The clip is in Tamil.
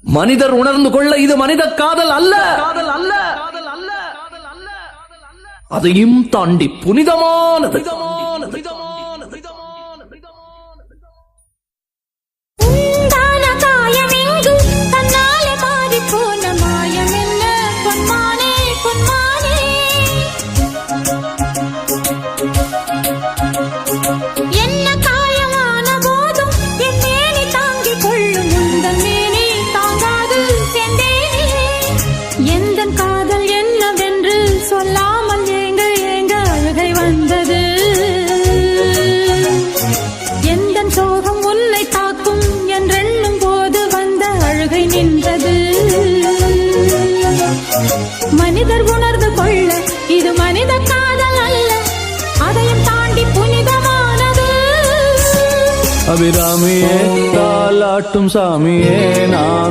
மனிதர் உணர்ந்து கொள்ள இது மனித காதல் அல்ல, அதையும் தாண்டி புனிதமானது. சொல்லாமல் ஏங்க ஏங்க அழுகை வந்தது. எந்த சோகம் உன்னை தாக்கும் என்றெண்ணும் போது வந்த அழுகை நின்றது. மனிதர் உணர்ந்து கொள்ள இது மனித காதல் அல்ல, அதையும் தாண்டி புனிதமானது. அபிராமியே தாலாட்டும் சாமியே நான்